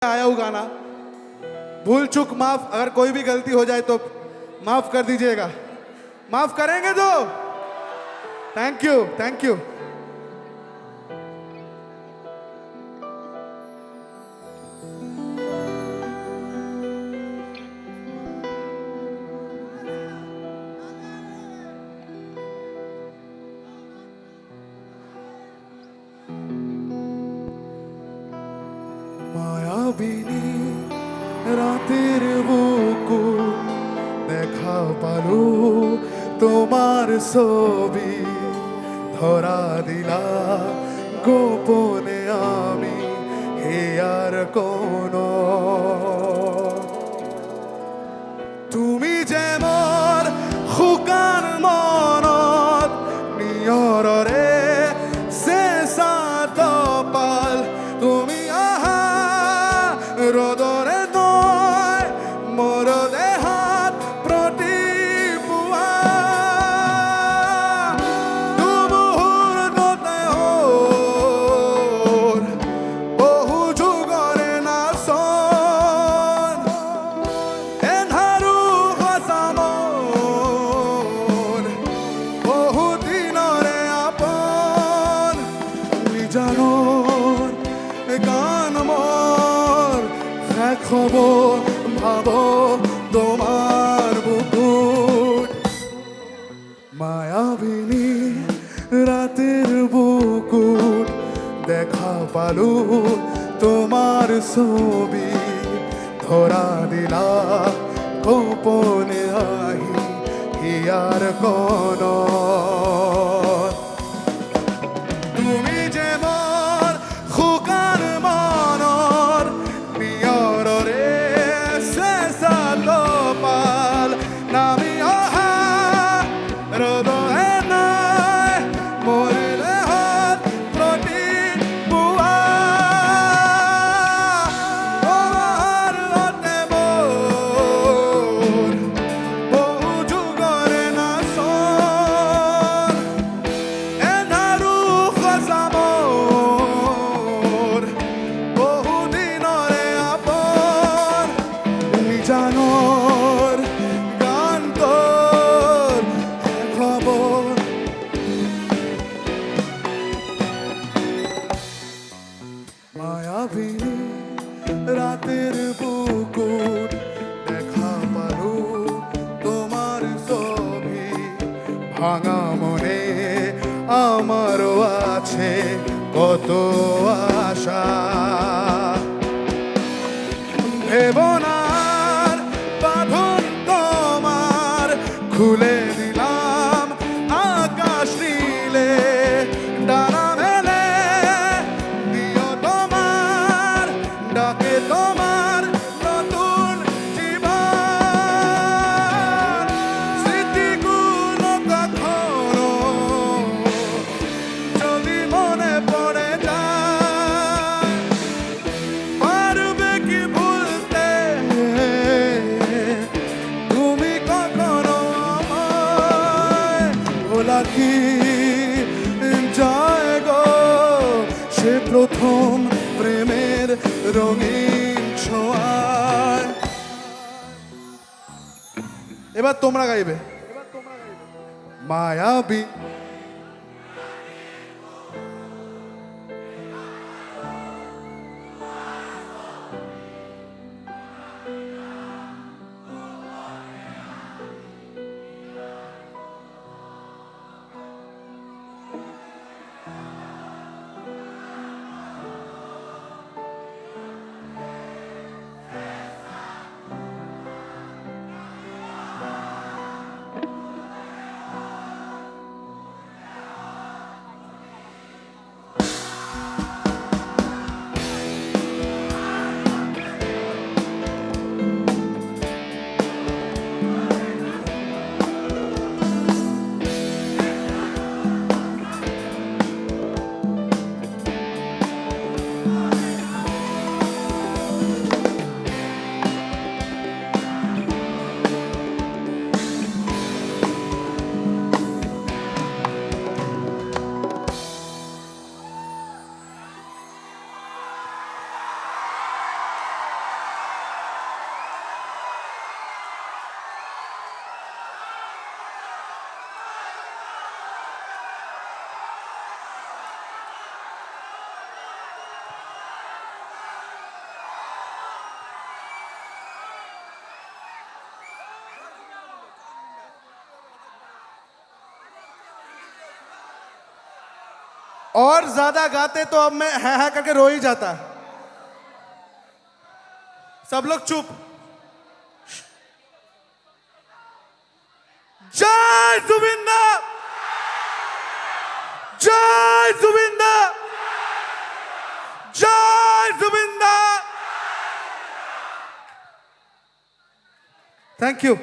आया हूँ गाना। भूल चूक माफ, अगर कोई भी गलती हो जाए तो माफ कर दीजिएगा। माफ करेंगे तो थैंक यू, थैंक यू। মায়াবিনী রাতের বুকু দেখা পালো তোমার ছবি, ধরা দিলা গোপনে আমি হে আর কোন। তুমি যেমন শুকান মনত নিয়ৰৰে চেঁচা তপাল, তুমি আহা ৰ'দৰে নৈ মোৰ দেহাত প্ৰতিপুৱা দুমুহূৰ্ততে হ'ল বহু যুগৰে নাচন, এন্ধাৰো সঁচা মোৰ বহু দিনৰে আপোন। নিজানৰ গান মোৰ শেষ হ'ব ভাব তোমাৰ বুকুত। মায়াবিনী ৰাতিৰ বুকুত দেখা পালো তোমাৰ ছবি, ধৰা দিলা গোপনে আহি হিয়াৰ কোনত। তুমি যেমন শুকান মনৰ নিয়ৰৰে চেঁচা তপাল, নামি অহা ৰ'দহে নাই মোৰ দেহত প্ৰতিপুৱা তোমাৰ হাতে মোৰ বহু যুগৰে নাচন, এন্ধাৰো সঁচা মোৰ বহু দিনৰে আপোন। নিজানৰ গান তোৰ শেষ হ'ব মায়াবিনী রাতের বুকুত দেখা পালো তোমার ছবি, ভাঙা মনে আমারও আছে কত আশা। ভেবনার বাঁধন তোমার খুলে দিলাম আকাশ নীলে, ডানা মেলে দিও তোমার ডাকে তোমার নতুন জীবন। স্মৃতিগুলো কখনো যদি মনে পড়ে যায়, পারবে কি ভুলতে তুমি কখনো আমায়? ভোলা কি যায় গো সে প্রথম প্রেমের রঙিন ছোঁয়ায়। এবার তোমরা গাইবে মায়াবী। और ज्यादा गाते तो अब मैं है करके रो ही जाता। सब लोग चुप। जय जुबिंदर, जय जुबिंदर, जय जुबिंदर। Thank you.